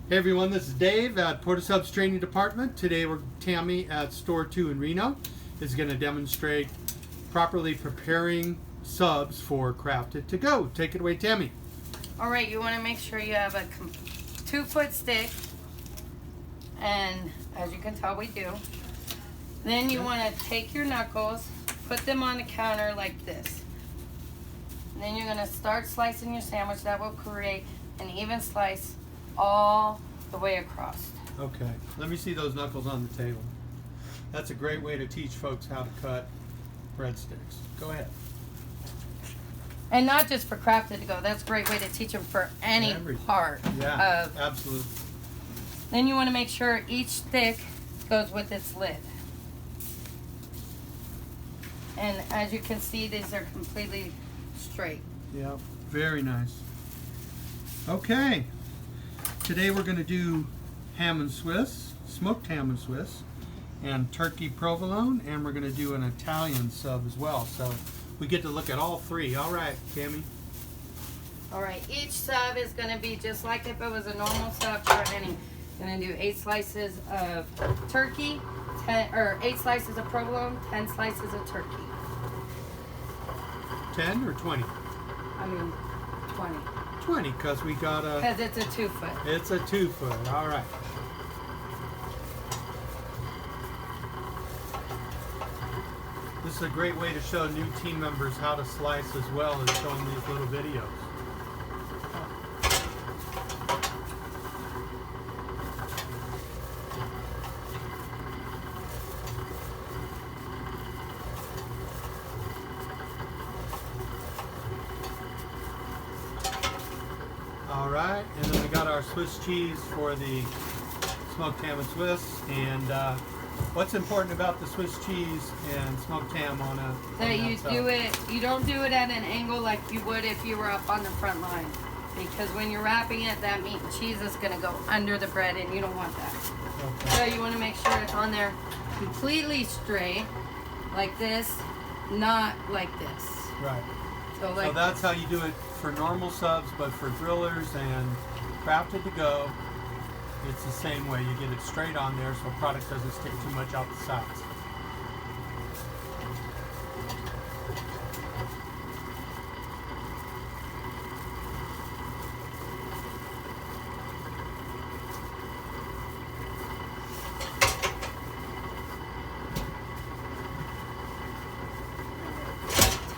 Hey everyone, this is Dave at Porta Subs Training Department. Today Tammy at Store 2 in Reno is going to demonstrate properly preparing subs for Crafted to Go. Take it away, Tammy. Alright, you want to make sure you have a 2-foot stick, and as you can tell we do. Then you want to take your knuckles, put them on the counter like this. And then you're going to start slicing your sandwich. That will create an even slice all the way across. Okay, let me see those knuckles on the table. That's a great way to teach folks how to cut breadsticks. Go ahead. And not just for Crafted to Go. That's a great way to teach them for any part. Yeah, of. absolutely. Then you want to make sure each stick goes with its lid. And as you can see, these are completely straight. Yeah, very nice. Okay, today we're going to do ham and Swiss, smoked ham and Swiss, and turkey provolone, and we're going to do an Italian sub as well. So we get to look at all three. All right, Tammy. All right, each sub is going to be just like if it was a normal sub for any. Going to do 8 slices of turkey, 8 slices of provolone, 10 slices of turkey. 10 or 20? I mean, 20. 20, because we got a... Because it's a 2-foot. It's a 2-foot, all right. This is a great way to show new team members how to slice as well as showing these little videos. All right, and then we got our Swiss cheese for the smoked ham and Swiss. And what's important about the Swiss cheese and smoked ham on a? That you do it. You don't do it at an angle like you would if you were up on the front line, because when you're wrapping it, that meat and cheese is going to go under the bread, and you don't want that. Okay. So you want to make sure it's on there completely straight, like this, not like this. Right. So, like that's how you do it for normal subs, but for grillers and Crafted to Go, it's the same way. You get it straight on there so product doesn't stick too much out the sides.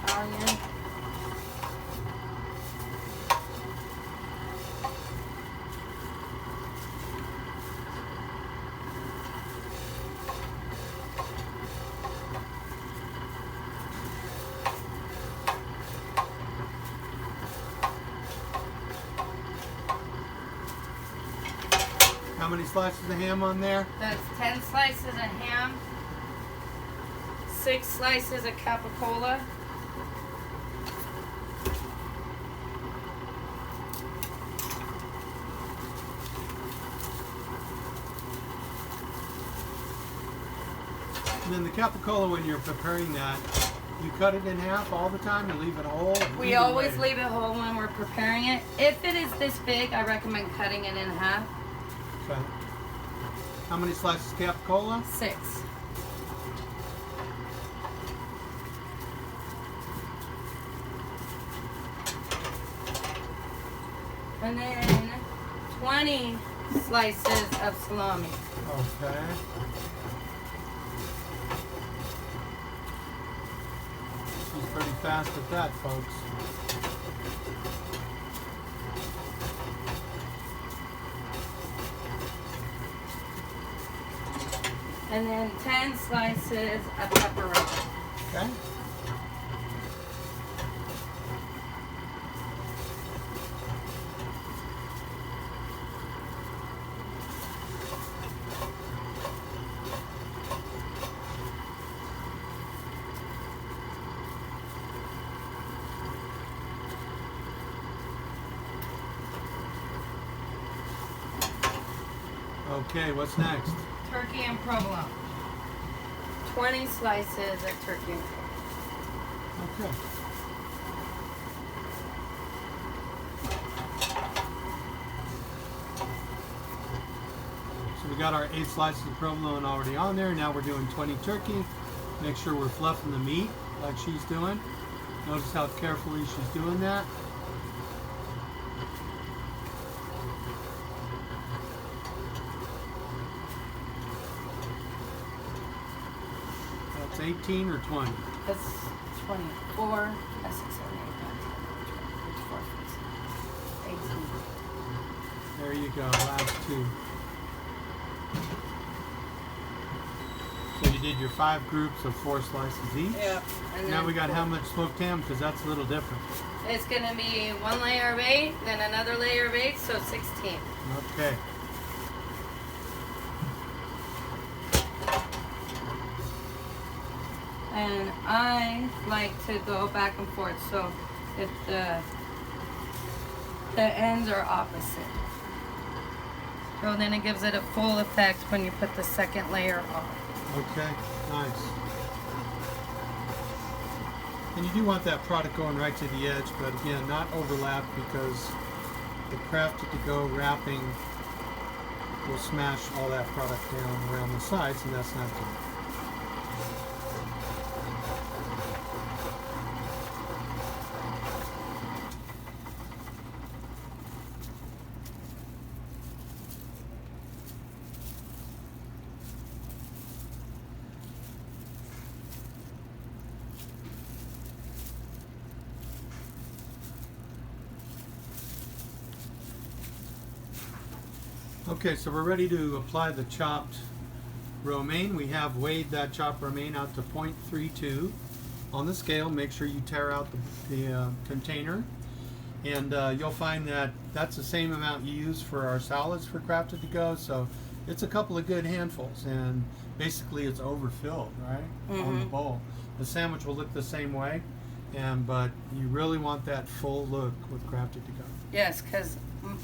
Italian. How many slices of ham on there? That's 10 slices of ham, 6 slices of capicola, And then the capicola, when you're preparing that, you cut it in half all the time and leave it whole? We always leave it whole when we're preparing it. If it is this big, I recommend cutting it in half. Okay. How many slices of capicola? 6. And then 20 slices of salami. Okay. She's pretty fast at that, folks. And then 10 slices of pepperoni. Okay. Okay, what's next? Turkey and provolone. 20 slices of turkey and provolone. Okay. we got our 8 slices of provolone already on there. Now we're doing 20 turkey. Make sure we're fluffing the meat like she's doing. Notice how carefully she's doing that. That's 18 or 20? That's 24. That's 6, 7, 8, 9, 10, 11, 12, 18. There you go, last 2. So you did your 5 groups of 4 slices each. Yeah. And Now then we got how much smoked ham? Because that's a little different. it's going to be 1 layer of 8, then another layer of 8, so 16. Okay. And I like to go back and forth, so if the ends are opposite. So then it gives it a full effect when you put the second layer on. Okay, nice. And you do want that product going right to the edge, but again, not overlap, because the crafted to go wrapping will smash all that product down around the sides, and that's not good. Okay, so we're ready to apply the chopped romaine. We have weighed that chopped romaine out to 0.32 on the scale. Make sure you tear out the container, and you'll find that that's the same amount you use for our salads for Crafted to Go. So it's a couple of good handfuls, and basically it's overfilled, right, on the bowl. The sandwich will look the same way, but you really want that full look with Crafted to Go. Yes, because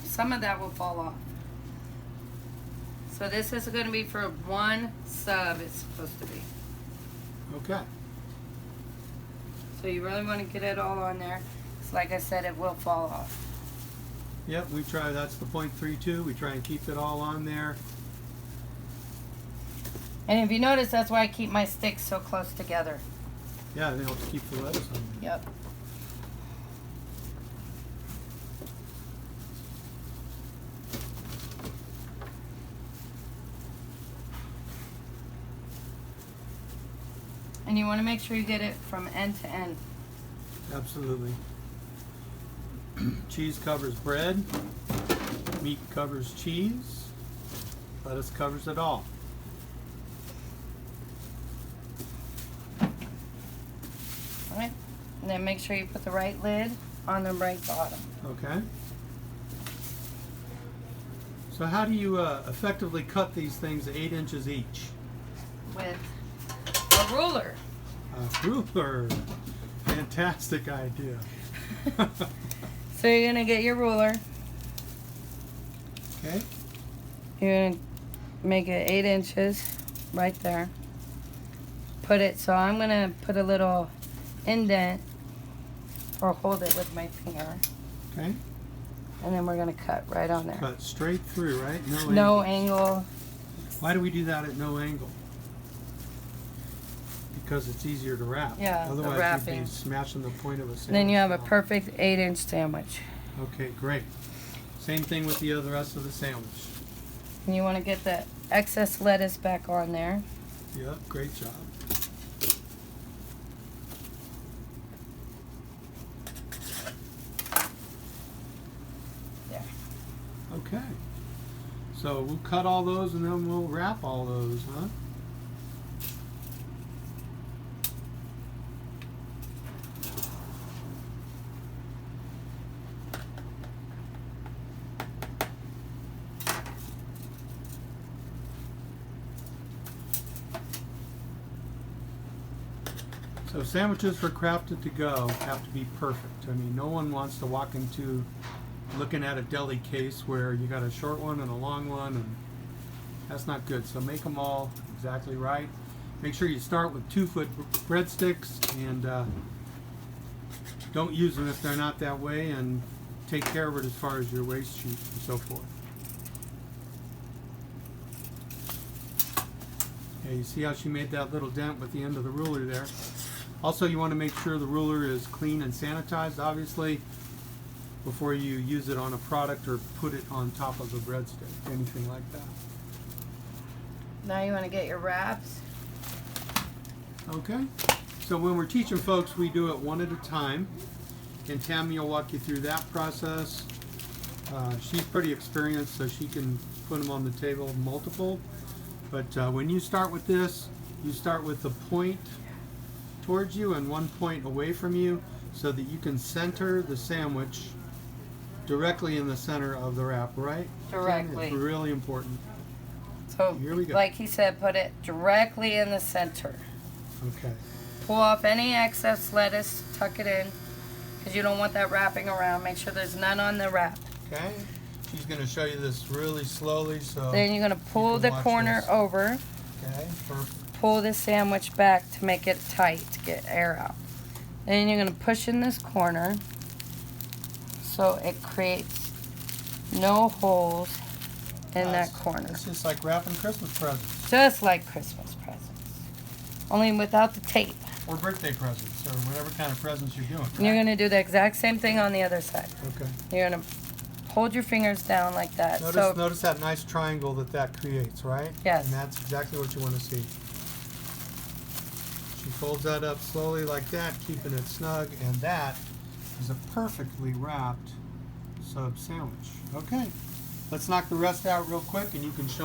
some of that will fall off. So this is going to be for 1 sub, it's supposed to be. Okay. So you really want to get it all on there. Because like I said, it will fall off. Yep, we try, that's the 0.32. We try and keep it all on there. And if you notice, that's why I keep my sticks so close together. Yeah, it helps keep the lettuce on there. Yep. And you want to make sure you get it from end to end. Absolutely. Cheese covers bread. Meat covers cheese. Lettuce covers it all. Alright. And then make sure you put the right lid on the right bottom. Okay. So how do you effectively cut these things 8 inches each? With a ruler. A ruler. Fantastic idea. So you're going to get your ruler. Okay. You're going to make it 8 inches right there. Put it, so I'm going to put a little indent or hold it with my finger. Okay. And then we're going to cut right on there. Cut straight through, right? No angle. Why do we do that at no angle? Because it's easier to wrap. Yeah, the Otherwise you'd wrapping. be smashing the point of a sandwich. And then you have a down. perfect 8-inch sandwich. Okay, great. Same thing with the other rest of the sandwich. And you want to get the excess lettuce back on there. Yep, great job. There. Okay. So we'll cut all those and then we'll wrap all those, huh? So sandwiches for Crafted to Go have to be perfect. I mean, no one wants to walk into looking at a deli case where you got a short one and a long one, and that's not good. So make them all exactly right. Make sure you start with 2-foot breadsticks, and don't use them if they're not that way, and take care of it as far as your waste sheet and so forth. Okay, you see how she made that little dent with the end of the ruler there. Also, you want to make sure the ruler is clean and sanitized, obviously, before you use it on a product or put it on top of a breadstick, anything like that. Now you want to get your wraps. Okay, so when we're teaching folks, we do it one at a time, and Tammy will walk you through that process. She's pretty experienced, so she can put them on the table multiple. But when you start with this, you start with the point towards you and one point away from you, so that you can center the sandwich directly in the center of the wrap, right? Directly. It's really important. So, Here we go. like he said, put it directly in the center. Okay. Pull off any excess lettuce, tuck it in, because you don't want that wrapping around. Make sure there's none on the wrap. Okay. She's going to show you this really slowly, so. Then you're going to pull can the watch corner this. over, Okay. Perfect. pull the sandwich back to make it tight, to get air out. Then you're going to push in this corner so it creates no holes in that corner. It's just like wrapping Christmas presents Just like Christmas presents. Only without the tape. or birthday presents or whatever kind of presents you're doing. And you're going to do the exact same thing on the other side. Okay. You're going to hold your fingers down like that. Notice that nice triangle that creates, right? Yes. And that's exactly what you want to see. She folds that up slowly like that, keeping it snug, and that is a perfectly wrapped sub sandwich. Okay. Let's knock the rest out real quick, and you can show